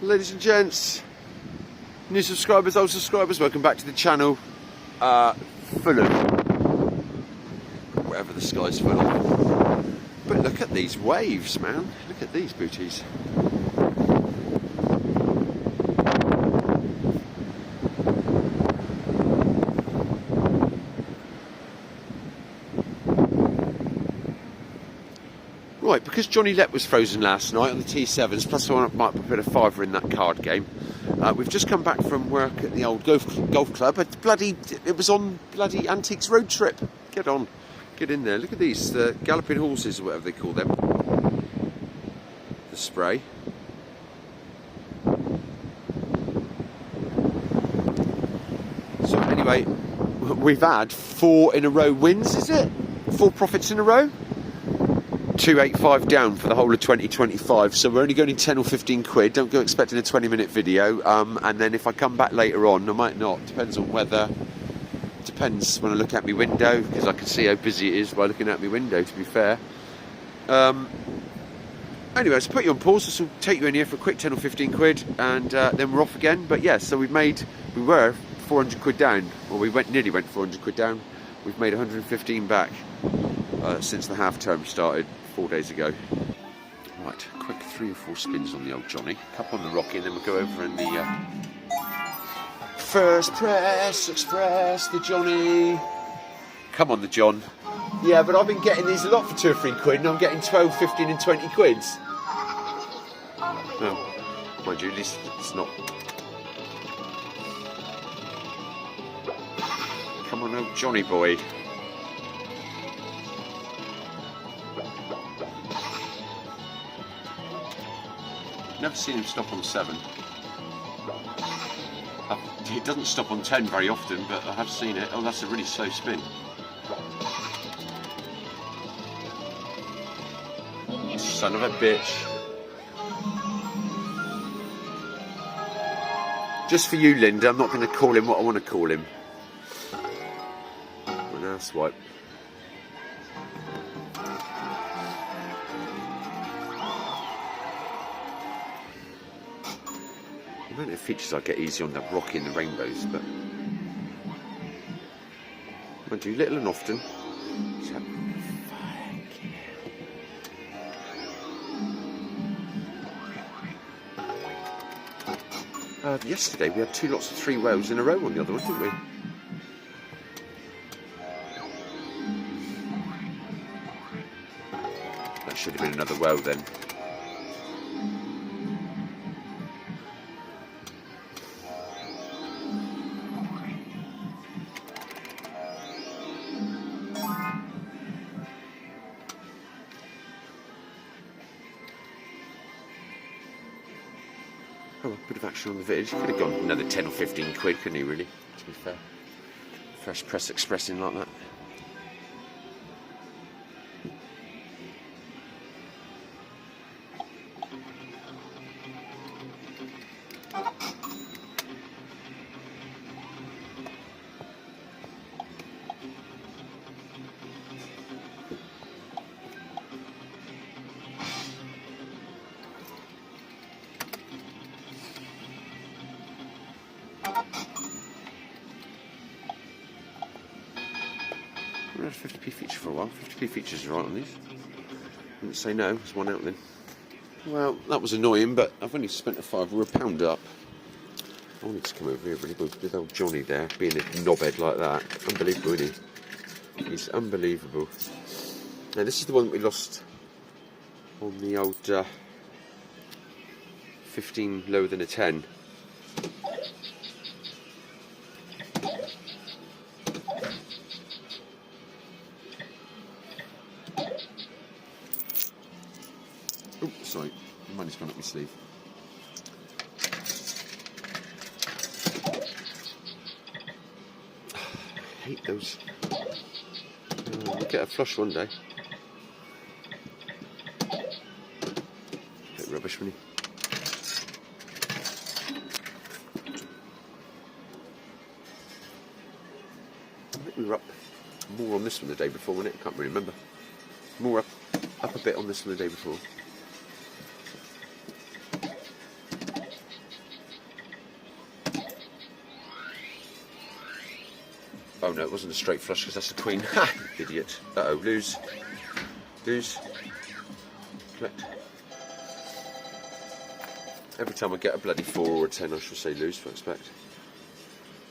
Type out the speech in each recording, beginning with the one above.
Ladies and gents, new subscribers, old subscribers, welcome back to the channel. Full of whatever the sky's full of. But look at these waves, man. Look at these booties. Right, because Johnny Pt was frozen last night on the T7s, plus I might put a bit of fiver in that card game. We've just come back from work at the old golf club. It was on bloody Antiques road trip. Get on, get in there. Look at these, the galloping horses, or whatever they call them. The spray. So anyway, we've had 4 in a row wins, is it? 4 profits in a row? 285 down for the whole of 2025, so we're only going 10 or 15 quid. Don't go expecting a 20-minute video, and then if I come back later on, I might not, depends on weather, depends when I look out my window, because I can see how busy it is by looking out my window, to be fair. Anyway, so put you on pause, this will take you in here for a quick 10 or 15 quid, and then we're off again. But yeah, so we were 400 quid down, or nearly went 400 quid down. We've made 115 back since the half term started 4 days ago. Right, quick 3 or 4 spins on the old Johnny. Couple on the Rocky, and then we'll go over in the First Press Express, the Johnny. Come on, the John. Yeah, but I've been getting these a lot for 2 or 3 quid, and I'm getting 12, 15 and 20 quids. No, mind you, at least it's not. Come on, old Johnny boy. Never seen him stop on 7. He doesn't stop on 10 very often, but I have seen it. Oh, that's a really slow spin. Son of a bitch. Just for you, Linda, I'm not going to call him what I want to call him. An asswipe. The amount of features I get easy on that Rocky and the Rainbows, but I do little and often. So, yesterday we had 2 lots of 3 whales in a row on the other one, didn't we? That should have been another whale then. Oh, a bit of action on the village. He could have gone another 10 or 15 quid, couldn't he, really? To be fair. First Press Expressing like that. We had a 50p feature for a while. 50p features are right on these. Didn't say no, there's one out then. Well, that was annoying, but I've only spent a £5 or £1 up. I wanted to come over here, really, with old Johnny there, being a knobhead like that. Unbelievable, isn't he? He's unbelievable. Now, this is the one that we lost on the old 15 lower than a 10. Oh, sorry, money's gone up my sleeve. I hate those. We'll get a flush one day. Bit rubbish, wouldn't he? I think we were up more on this one the day before, wasn't it? I can't really remember. More up a bit on this one the day before. Oh no, it wasn't a straight flush because that's a queen. Ha! Idiot. Uh-oh, lose. Lose. Collect. Every time I get a bloody 4 or a 10, I shall say lose, I expect.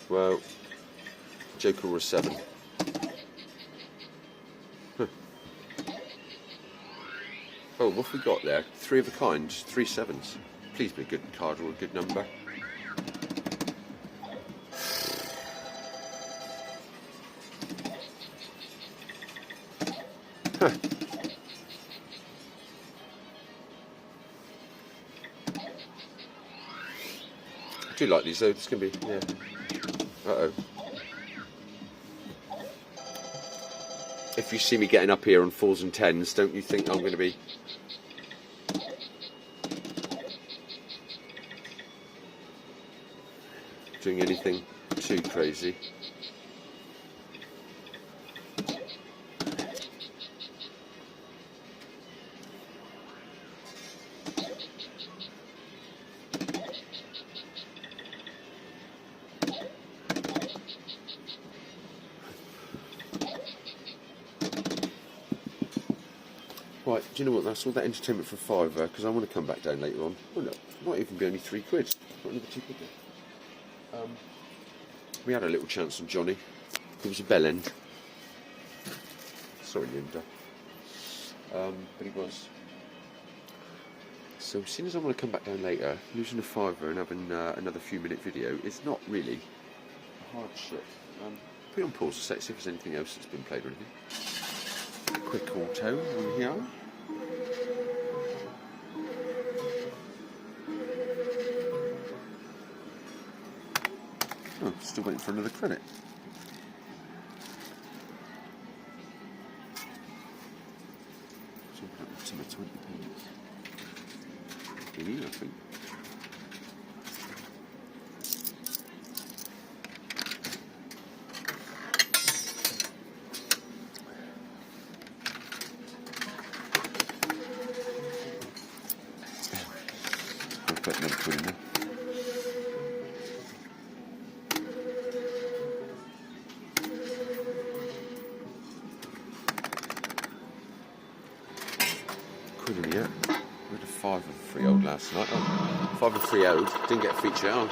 Well, joker or a 7. Huh. Oh, what have we got there? 3 of a kind, 3 7s. Please be a good card or a good number. Huh. I do like these though, this can be, yeah. Uh-oh. If you see me getting up here on 4s and 10s, don't you think I'm going to be... doing anything too crazy? Right, do you know what, that's all that entertainment for a £5, because I want to come back down later on. Well, no, it might even be only £3. Not another £2 there. We had a little chance on Johnny. It was a bell end. Sorry, Linda. But he was. So as soon as I want to come back down later, losing a £5 and having another few-minute video is not really a hard shit. Put it on pause a sec, see if there's anything else that's been played or anything. Quick auto on here. Oh, still waiting for another credit. So to my 20 pence. Maybe, I think. I'll put another quid in there. Quid in here. We had a 5 and 3 old last night. Oh, 5 and 3 old. Didn't get a feature. Oh.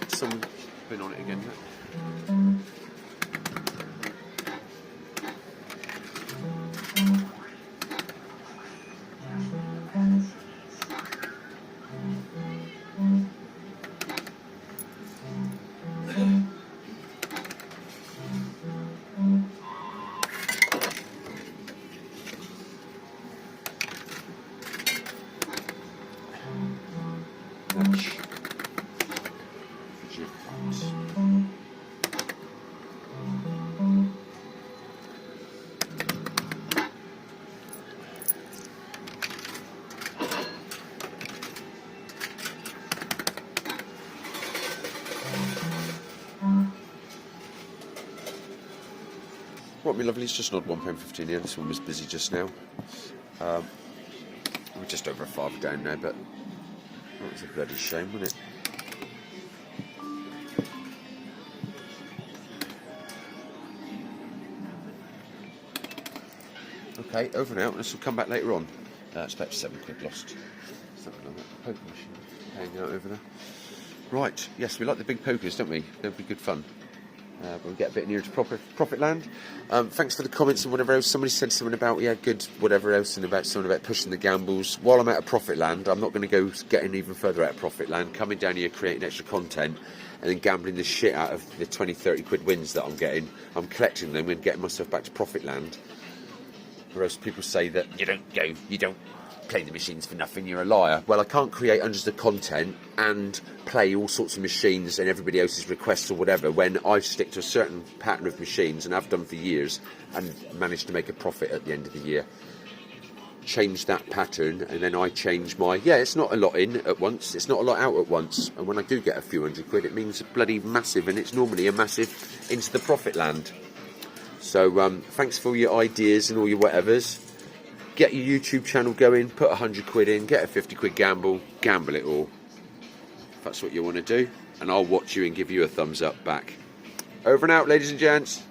Someone's been on it again. Right, my lovely, it's just an odd £1.15 here. This one was busy just now. We're just over a £5 down now, but that was a bloody shame, wasn't it? Okay, over and out. This will come back later on. It's about £7 lost. Something like that. Poker machine hanging out over there. Right, yes, we like the big pokers, don't we? They'll be good fun. But we'll get a bit nearer to profit land. Thanks for the comments and whatever else. Somebody said something about, yeah, good, whatever else, and about something about pushing the gambles. While I'm out of profit land, I'm not going to go getting even further out of profit land, coming down here creating extra content, and then gambling the shit out of the 20, 30 quid wins that I'm getting. I'm collecting them and getting myself back to profit land. Or else people say that you don't play the machines for nothing, you're a liar. Well, I can't create hundreds of content and play all sorts of machines and everybody else's requests or whatever when I stick to a certain pattern of machines, and I've done for years, and managed to make a profit at the end of the year. Change that pattern, and then I change my, yeah, it's not a lot in at once, it's not a lot out at once, and when I do get a few £100, it means bloody massive, and it's normally a massive into the profit land. So thanks for all your ideas and all your whatevers. Get your YouTube channel going, put £100 in, get a £50 gamble it all. If that's what you want to do, and I'll watch you and give you a thumbs up back. Over and out, ladies and gents.